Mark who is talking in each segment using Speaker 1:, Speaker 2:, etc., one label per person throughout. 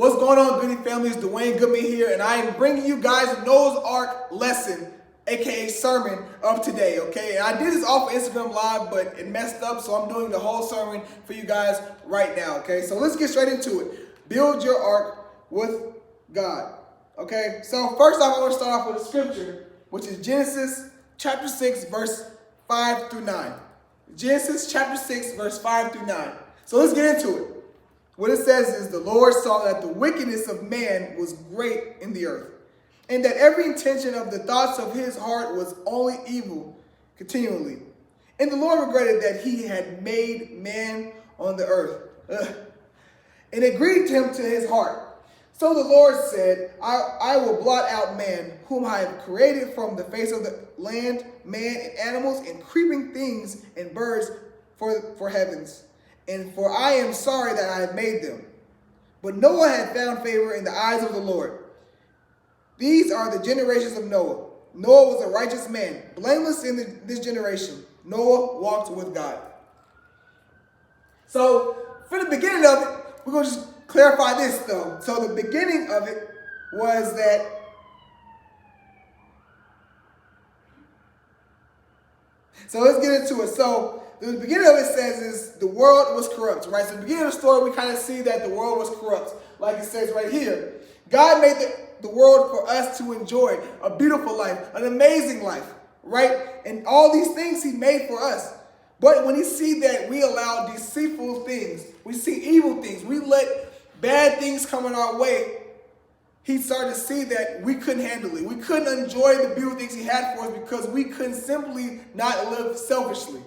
Speaker 1: What's going on, Goody family? It's Dwayne Goodman here, and I am bringing you guys a Noah's Ark lesson, aka sermon of today, okay? And I did this off of Instagram Live, but it messed up, so I'm doing the whole sermon for you guys right now, okay? So let's get straight into it. Build your ark with God, okay? So first off, I want to start off with a scripture, which is Genesis chapter 6, verse 5 through 9. Genesis chapter 6, verse 5 through 9. So let's get into it. What it says is, the Lord saw that the wickedness of man was great in the earth, and that every intention of the thoughts of his heart was only evil continually. And the Lord regretted that he had made man on the earth. And it grieved him to his heart. So the Lord said, I will blot out man, whom I have created from the face of the land, man and animals and creeping things and birds for heavens. And for I am sorry that I have made them. But Noah had found favor in the eyes of the Lord. These are the generations of Noah. Noah was a righteous man, blameless in this generation. Noah walked with God. So, for the beginning of it, we're going to just clarify this, though. So, the beginning of it was that let's get into it. So, the beginning of it says is the world was corrupt, right? So, the beginning of the story, we kind of see that the world was corrupt, like it says right here. God made the world for us to enjoy a beautiful life, an amazing life, right? And all these things he made for us. But when he see that we allow deceitful things, we see evil things, we let bad things come in our way, he started to see that we couldn't handle it. We couldn't enjoy the beautiful things he had for us because we couldn't simply not live selfishly.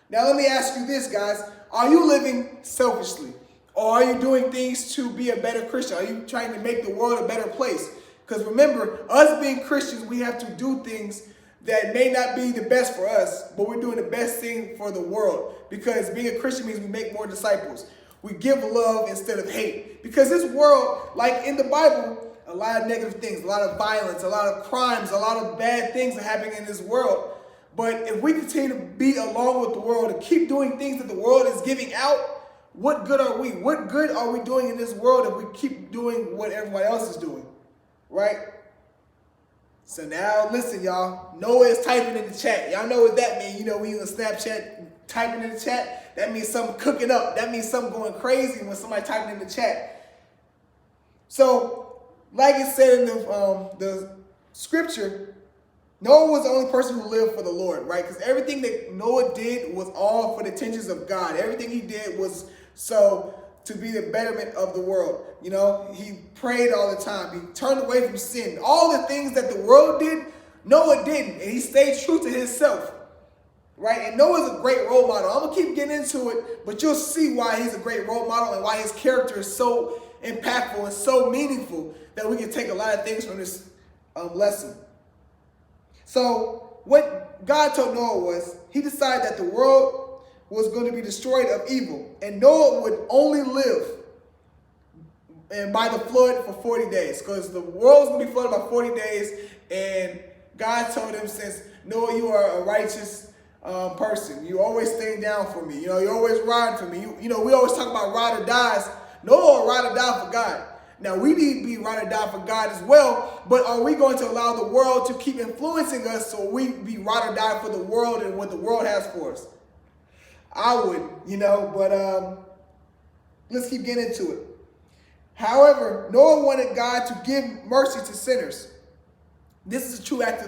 Speaker 1: Now let me ask you this, guys. Are you living selfishly? Or are you doing things to be a better Christian? Are you trying to make the world a better place? Because remember, us being Christians, we have to do things that may not be the best for us, but we're doing the best thing for the world. Because being a Christian means we make more disciples. We give love instead of hate. Because this world, like in the Bible, a lot of negative things, a lot of violence, a lot of crimes, a lot of bad things are happening in this world. But if we continue to be along with the world and keep doing things that the world is giving out, what good are we? What good are we doing in this world if we keep doing what everybody else is doing? Right? So now, listen, y'all. Noah is typing in the chat. Y'all know what that means. You know, when you on Snapchat typing in the chat, that means something cooking up. That means something going crazy when somebody typing in the chat. So, like it said in the scripture, Noah was the only person who lived for the Lord, right? Because everything that Noah did was all for the intentions of God. Everything he did was so to be the betterment of the world. You know, he prayed all the time. He turned away from sin. All the things that the world did, Noah didn't. And he stayed true to himself, right? And Noah's a great role model. I'm going to keep getting into it, but you'll see why he's a great role model and why his character is so impactful and so meaningful that we can take a lot of things from this lesson. So what God told Noah was, he decided that the world was going to be destroyed of evil, and Noah would only live and by the flood for 40 days, because the world was going to be flooded by 40 days, and God told him, since Noah, you are a righteous person, you always staying down for me, you know, you always riding for me, you know, we always talk about ride or dies. Noah will ride or die for God. Now, we need to be ride or die for God as well, but are we going to allow the world to keep influencing us so we be ride or die for the world and what the world has for us? I would, you know, but let's keep getting into it. However, Noah wanted God to give mercy to sinners. This is a true act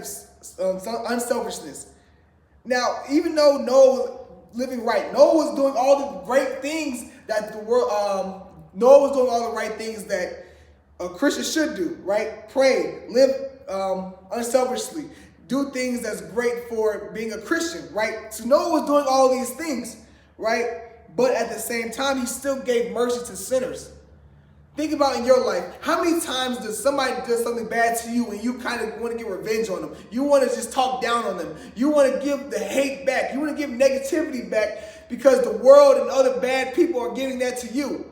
Speaker 1: of unselfishness. Now, even though Noah was living right, Noah was doing all the great things that the world, Noah was doing all the right things that a Christian should do, right? Pray, live unselfishly, do things that's great for being a Christian, right? So Noah was doing all these things, right? But at the same time, he still gave mercy to sinners. Think about in your life, how many times does somebody do something bad to you and you kind of want to get revenge on them? You want to just talk down on them. You want to give the hate back. You want to give negativity back because the world and other bad people are giving that to you.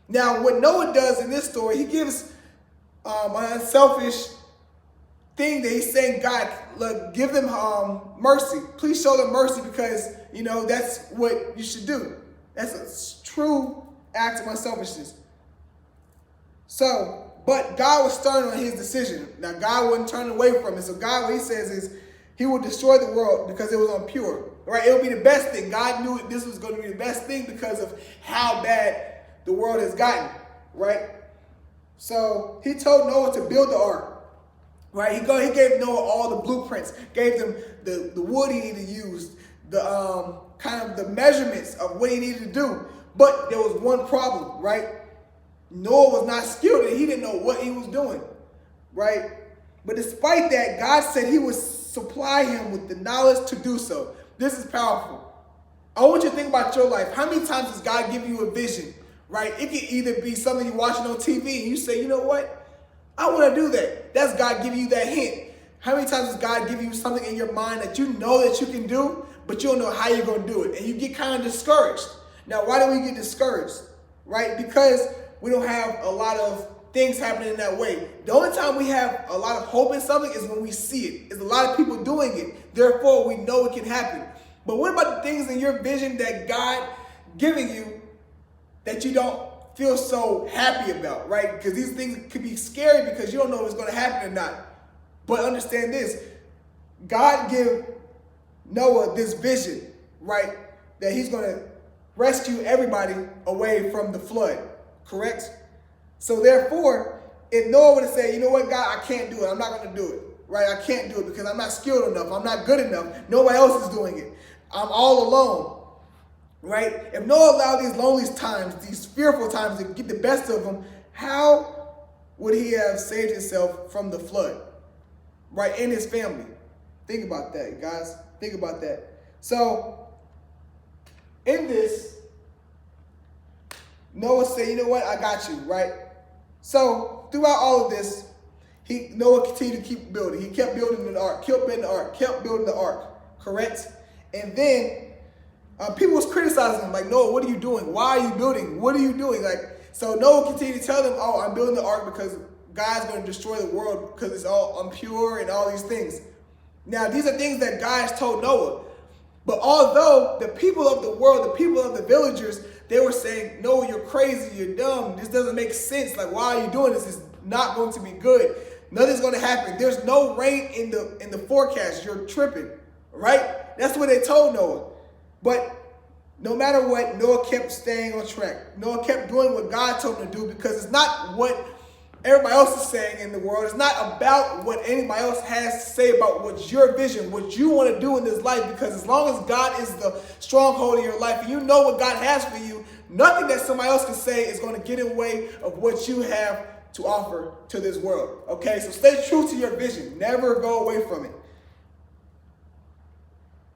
Speaker 1: Now, what Noah does in this story, he gives an unselfish thing that he's saying, God, look, give them mercy. Please show them mercy because, you know, that's what you should do. That's a true act of unselfishness. So, but God was stern on his decision. Now, God wouldn't turn away from it. So God, what he says is he would destroy the world because it was impure. Right? It would be the best thing. God knew this was going to be the best thing because of how bad the world has gotten. Right? So he told Noah to build the ark. Right? He gave Noah all the blueprints, gave them the wood he needed to use, the kind of the measurements of what he needed to do. But there was one problem, right? Noah was not skilled and he didn't know what he was doing, right? But despite that, God said he would supply him with the knowledge to do so. This is powerful. I want you to think about your life. How many times does God give you a vision, right? It can either be something you're watching on TV and you say, you know what? I want to do that. That's God giving you that hint. How many times does God give you something in your mind that you know that you can do, but you don't know how you're going to do it? And you get kind of discouraged. Now, why do we get discouraged? Right? Because we don't have a lot of things happening in that way. The only time we have a lot of hope in something is when we see it. There's a lot of people doing it. Therefore, we know it can happen. But what about the things in your vision that God giving you that you don't feel so happy about, right? Because these things could be scary because you don't know if it's going to happen or not. But understand this. God gave Noah this vision, right? That he's going to rescue everybody away from the flood, correct? So therefore, if Noah would have said, you know what, God, I can't do it. I'm not going to do it, right? I can't do it because I'm not skilled enough. I'm not good enough. Nobody else is doing it. I'm all alone. Right? If Noah allowed these lonely times, these fearful times to get the best of him, how would he have saved himself from the flood? Right? And his family. Think about that, guys. Think about that. So, in this, Noah said, you know what? I got you, right? So, throughout all of this, Noah continued to keep building. He kept building the ark, kept building the ark, correct? And then, people was criticizing him, like, Noah, what are you doing? Why are you building? What are you doing? So Noah continued to tell them, oh, I'm building the ark because God's going to destroy the world because it's all impure and all these things. Now, these are things that God has told Noah. But although the people of the world, the people of the villagers, they were saying, Noah, you're crazy, you're dumb. This doesn't make sense. Like, why are you doing this? It's not going to be good. Nothing's going to happen. There's no rain in the forecast. You're tripping, right? That's what they told Noah. But no matter what, Noah kept staying on track. Noah kept doing what God told him to do because it's not what everybody else is saying in the world. It's not about what anybody else has to say about what's your vision, what you want to do in this life. Because as long as God is the stronghold in your life and you know what God has for you, nothing that somebody else can say is going to get in the way of what you have to offer to this world. Okay, so stay true to your vision. Never go away from it.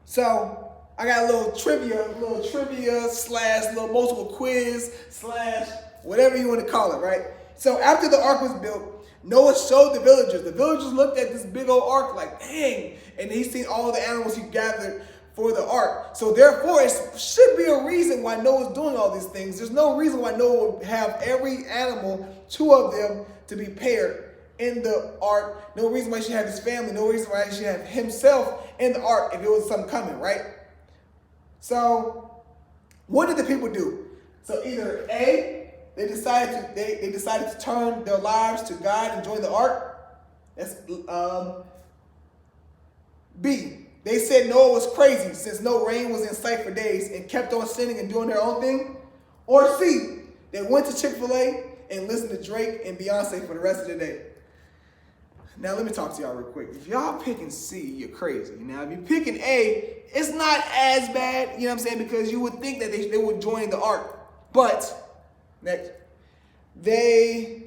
Speaker 1: So, I got a little trivia slash little multiple quiz slash whatever you want to call it, right? So after the ark was built, Noah showed the villagers. The villagers looked at this big old ark like, dang, and he seen all the animals he gathered for the ark. So therefore, it should be a reason why Noah's doing all these things. There's no reason why Noah would have every animal, 2 of them, to be paired in the ark. No reason why he should have his family. No reason why he should have himself in the ark if it was something coming, right? So, what did the people do? So either A, they decided to turn their lives to God and join the ark. That's B, they said Noah was crazy since no rain was in sight for days and kept on sinning and doing their own thing. Or C, they went to Chick-fil-A and listened to Drake and Beyonce for the rest of the day. Now, let me talk to y'all real quick. If y'all picking C, you're crazy. Now, if you're picking A, it's not as bad, you know what I'm saying, because you would think that they would join the ark. But, next, they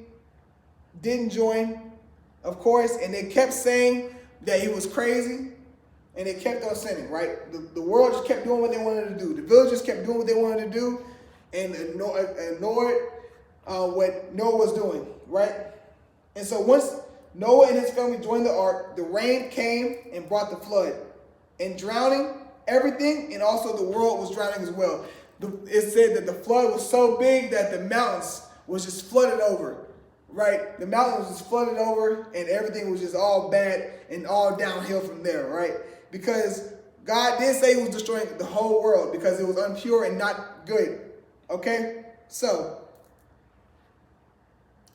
Speaker 1: didn't join, of course, and they kept saying that he was crazy, and they kept on sinning, right? The world just kept doing what they wanted to do. The villagers kept doing what they wanted to do and ignored what Noah was doing, right? And so once Noah and his family joined the ark, the rain came and brought the flood, and drowning everything, and also the world was drowning as well. It said that the flood was so big that the mountains was just flooded over, right? The mountains was just flooded over, and everything was just all bad and all downhill from there, right? Because God did say he was destroying the whole world because it was impure and not good, okay? So,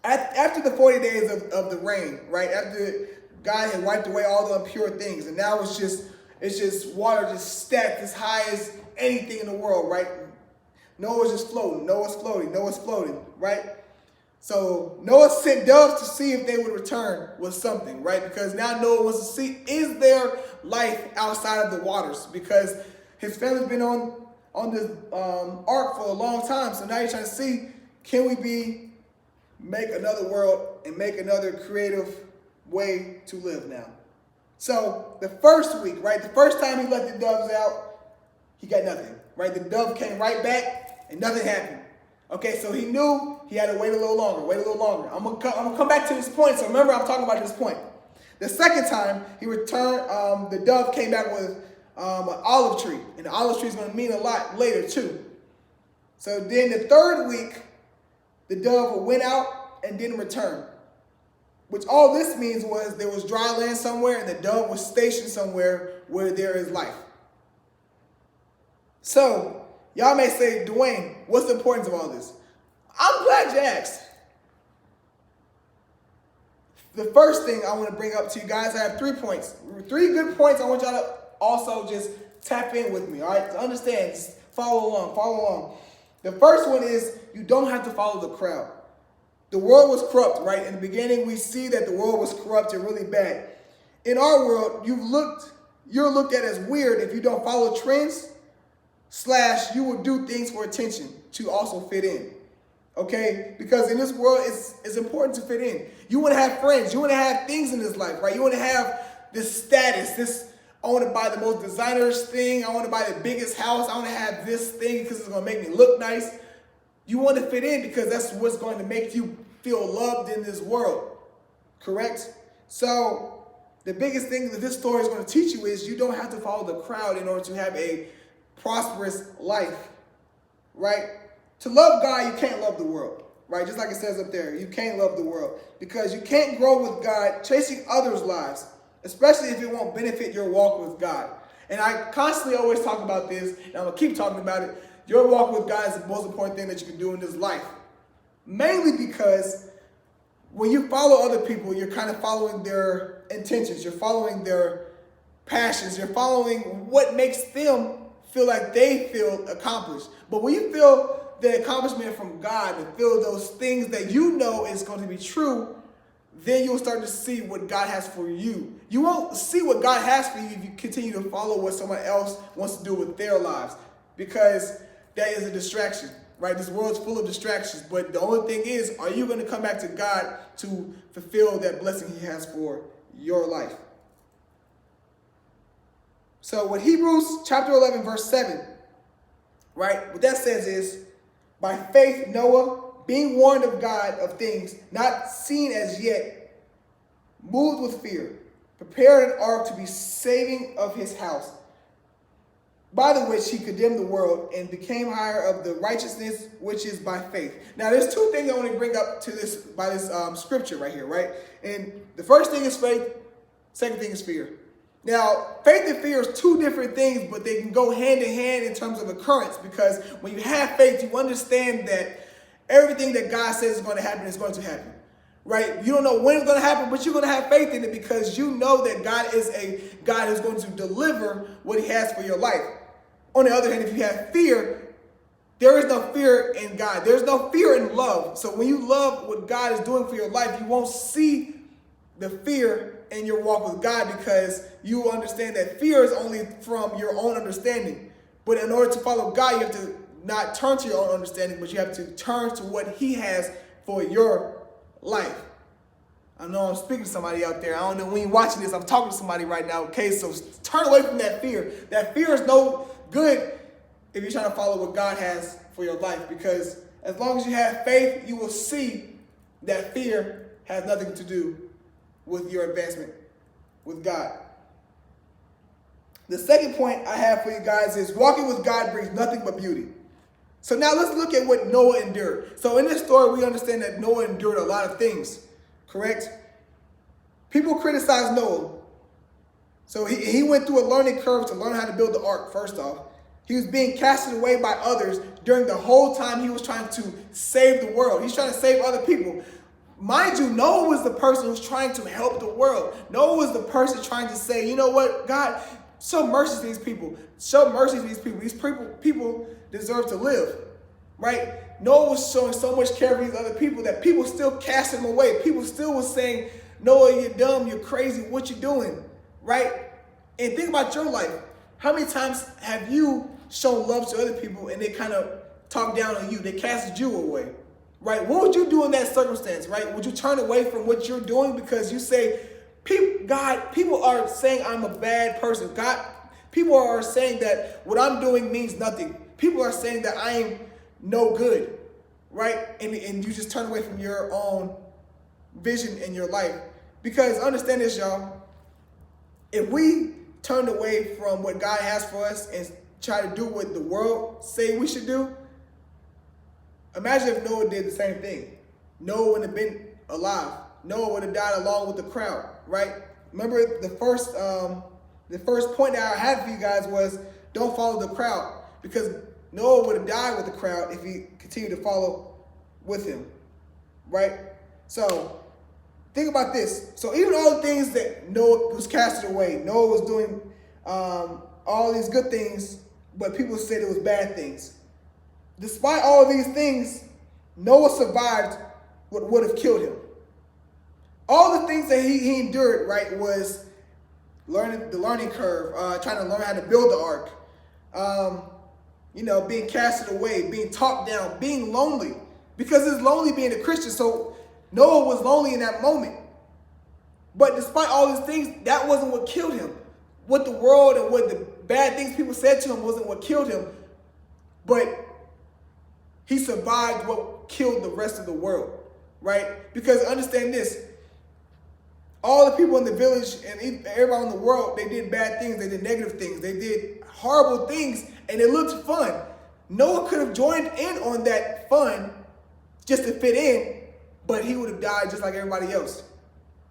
Speaker 1: After the 40 days of the rain, right? After God had wiped away all the impure things, and now it's just water just stacked as high as anything in the world, right? Noah's just floating. Noah's floating, right? So Noah sent doves to see if they would return with something, right? Because now Noah wants to see, is there life outside of the waters? Because his family's been on this ark for a long time. So now he's trying to see, can we make another world and make another creative way to live now? So the first week, right? The first time he let the doves out, he got nothing, right? The dove came right back and nothing happened. Okay, so he knew he had to wait a little longer. I'm gonna come back to this point. So remember, I'm talking about this point. The second time he returned, the dove came back with an olive tree, and the olive tree is going to mean a lot later too. So then the third week, the dove went out and didn't return. Which all this means was there was dry land somewhere, and the dove was stationed somewhere where there is life. So y'all may say, Dwayne, what's the importance of all this? I'm glad you asked. The first thing I want to bring up to you guys, I have 3 points. 3 good points I want y'all to also just tap in with me, all right? To understand, just follow along. The first one is you don't have to follow the crowd. The world was corrupt, right? In the beginning, we see that the world was corrupt and really bad. In our world, you're looked at as weird if you don't follow trends, / you will do things for attention to also fit in. Okay? Because in this world, it's important to fit in. You want to have friends. You want to have things in this life, right? You want to have this status. I want to buy the most designer's thing. I want to buy the biggest house. I want to have this thing because it's going to make me look nice. You want to fit in because that's what's going to make you feel loved in this world. Correct? So the biggest thing that this story is going to teach you is you don't have to follow the crowd in order to have a prosperous life, right? To love God, you can't love the world, right? Just like it says up there, you can't love the world because you can't grow with God chasing others' lives, especially if it won't benefit your walk with God. And I constantly always talk about this, and I'm going to keep talking about it. Your walk with God is the most important thing that you can do in this life. Mainly because when you follow other people, you're kind of following their intentions. You're following their passions. You're following what makes them feel like they feel accomplished. But when you feel the accomplishment from God and feel those things that you know is going to be true, then you'll start to see what God has for you. You won't see what God has for you if you continue to follow what someone else wants to do with their lives, because that is a distraction, right? This world's full of distractions, but the only thing is, are you going to come back to God to fulfill that blessing he has for your life? So with Hebrews chapter 11, verse 7, right, what that says is, by faith Noah, being warned of God of things not seen as yet, moved with fear, prepared an ark to be saving of his house, by the which he condemned the world and became heir of the righteousness which is by faith. Now, there's 2 things I want to bring up to this by this scripture right here, right? And the first thing is faith. Second thing is fear. Now, faith and fear is 2 different things, but they can go hand in hand in terms of occurrence, because when you have faith, you understand that everything that God says is going to happen is going to happen, right? You don't know when it's going to happen, but you're going to have faith in it because you know that God is a God who's going to deliver what he has for your life. On the other hand, if you have fear, there is no fear in God. There's no fear in love. So when you love what God is doing for your life, you won't see the fear in your walk with God, because you understand that fear is only from your own understanding. But in order to follow God, you have to not turn to your own understanding, but you have to turn to what he has for your life. I know I'm speaking to somebody out there. I don't know when you're watching this, I'm talking to somebody right now. Okay, so turn away from that fear. That fear is no good if you're trying to follow what God has for your life, because as long as you have faith, you will see that fear has nothing to do with your advancement with God. The second point I have for you guys is walking with God brings nothing but beauty. So now let's look at what Noah endured. So in this story, we understand that Noah endured a lot of things, correct? People criticize Noah. So he went through a learning curve to learn how to build the ark, first off. He was being casted away by others during the whole time he was trying to save the world. He's trying to save other people. Mind you, Noah was the person who's trying to help the world. Noah was the person trying to say, you know what, God, show mercy to these people. Show mercy to these people. These people deserve to live, right? Noah was showing so much care for these other people that people still cast him away. People still was saying, Noah, you're dumb, you're crazy, what you doing, right? And think about your life. How many times have you shown love to other people and they kind of talk down on you? They casted you away, right? What would you do in that circumstance, right? Would you turn away from what you're doing because you say, people are saying I'm a bad person. People are saying that what I'm doing means nothing. People are saying that I am no good, right? And you just turn away from your own vision in your life. Because understand this, y'all. If we turn away from what God has for us and try to do what the world say we should do, imagine if Noah did the same thing. Noah wouldn't have been alive. Noah would have died along with the crowd, right? Remember the first point that I had for you guys was don't follow the crowd, because Noah would have died with the crowd if he continued to follow with him, right? So think about this. So even all the things that Noah was casted away, Noah was doing all these good things, but people said it was bad things. Despite all of these things, Noah survived what would have killed him. All the things that he endured, right, was the learning curve, trying to learn how to build the ark, being casted away, being talked down, being lonely, because it's lonely being a Christian. So Noah was lonely in that moment. But despite all these things, that wasn't what killed him. What the world and what the bad things people said to him wasn't what killed him. But he survived what killed the rest of the world, right? Because understand this, all the people in the village and everybody in the world, they did bad things, they did negative things, they did horrible things, and it looked fun. Noah could have joined in on that fun just to fit in, but he would have died just like everybody else.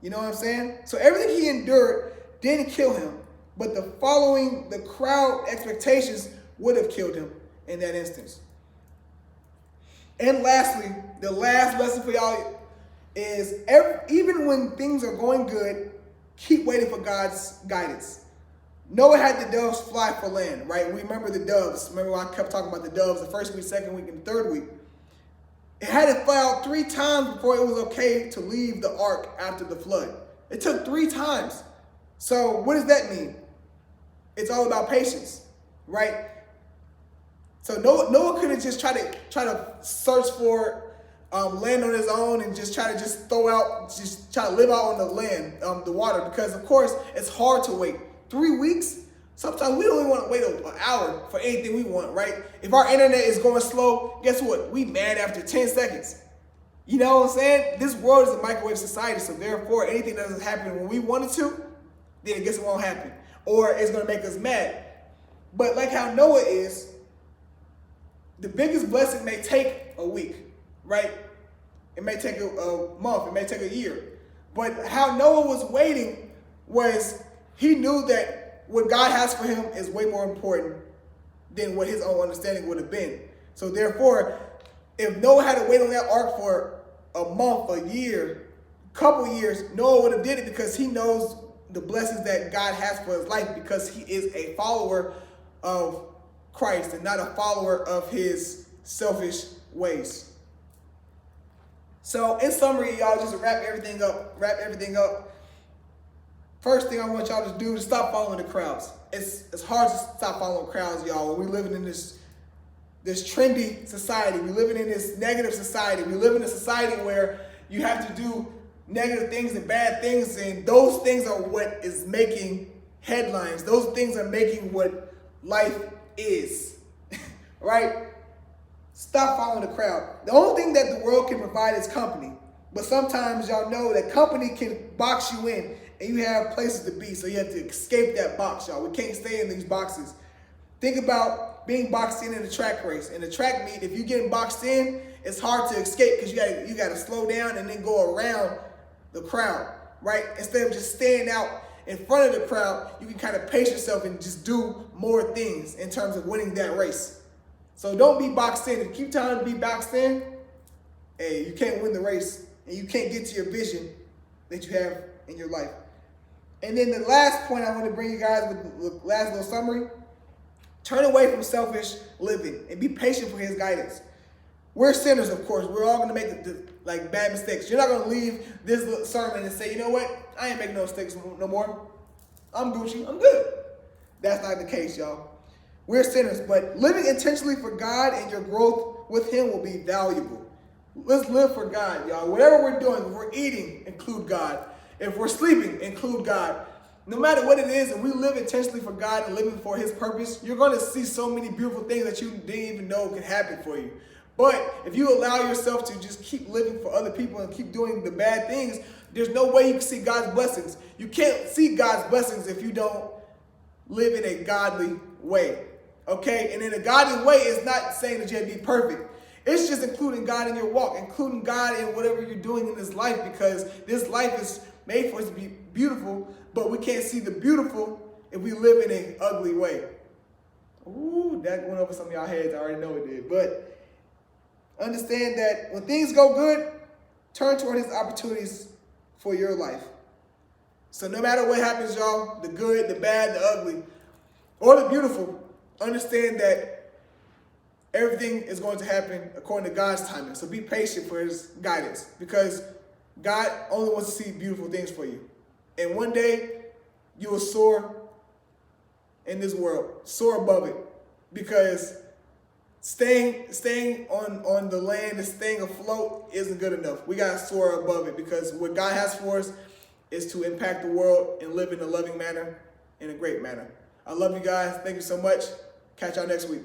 Speaker 1: You know what I'm saying? So everything he endured didn't kill him, but following the crowd expectations would have killed him in that instance. And lastly, the last lesson for y'all is even when things are going good, keep waiting for God's guidance. Noah had the doves fly for land, right? We remember the doves. Remember I kept talking about the doves the first week, second week, and the third week. It had to fly out 3 times before it was okay to leave the ark after the flood. It took 3 times. So what does that mean? It's all about patience, right? So Noah couldn't just try to search for land on his own and just try to try to live out on the land, the water, because of course it's hard to wait. 3 weeks? Sometimes we don't even want to wait an hour for anything we want, right? If our internet is going slow, guess what? We mad after 10 seconds. You know what I'm saying? This world is a microwave society, so therefore anything that doesn't happen when we want it to, then guess it won't happen. Or it's going to make us mad. But like how Noah is, the biggest blessing may take a week, right? It may take a month, it may take a year. But how Noah was waiting was he knew that what God has for him is way more important than what his own understanding would have been. So therefore, if Noah had to wait on that ark for a month, a year, couple years, Noah would have did it because he knows the blessings that God has for his life, because he is a follower of Christ and not a follower of his selfish ways. So in summary, y'all, just to wrap everything up. First thing I want y'all to do is stop following the crowds. It's hard to stop following crowds, y'all. We're living in this trendy society. We're living in this negative society. We live in a society where you have to do negative things and bad things, and those things are what is making headlines. Those things are making what life is, right? Stop following the crowd. The only thing that the world can provide is company, but sometimes y'all know that company can box you in, and you have places to be, so you have to escape that box, y'all. We can't stay in these boxes. Think about being boxed in a track race. In a track meet, if you're getting boxed in, it's hard to escape because you got to slow down and then go around the crowd, right? Instead of just staying out in front of the crowd, you can kind of pace yourself and just do more things in terms of winning that race. So don't be boxed in. If you keep trying to be boxed in, hey, you can't win the race. and you can't get to your vision that you have in your life. And then the last point I want to bring you guys with the last little summary: turn away from selfish living and be patient for his guidance. We're sinners, of course. We're all going to make bad mistakes. You're not going to leave this little sermon and say, you know what? I ain't making no mistakes no more. I'm Gucci. I'm good. That's not the case, y'all. We're sinners, but living intentionally for God and your growth with him will be valuable. Let's live for God, y'all. Whatever we're doing, if we're eating, include God. If we're sleeping, include God. No matter what it is, and we live intentionally for God and living for his purpose, you're going to see so many beautiful things that you didn't even know can happen for you. But if you allow yourself to just keep living for other people and keep doing the bad things, there's no way you can see God's blessings. You can't see God's blessings if you don't live in a godly way. Okay? And in a godly way, it's not saying that you have to be perfect. It's just including God in your walk, including God in whatever you're doing in this life, because this life is made for us to be beautiful, but we can't see the beautiful if we live in an ugly way. Ooh, that went over some of y'all heads. I already know it did. But understand that when things go good, turn toward his opportunities for your life. So no matter what happens, y'all, the good, the bad, the ugly, or the beautiful, understand that everything is going to happen according to God's timing. So be patient for his guidance, because God only wants to see beautiful things for you. And one day you will soar in this world, soar above it, because staying on the land and staying afloat isn't good enough. We got to soar above it, because what God has for us is to impact the world and live in a loving manner, in a great manner. I love you guys. Thank you so much. Catch y'all next week.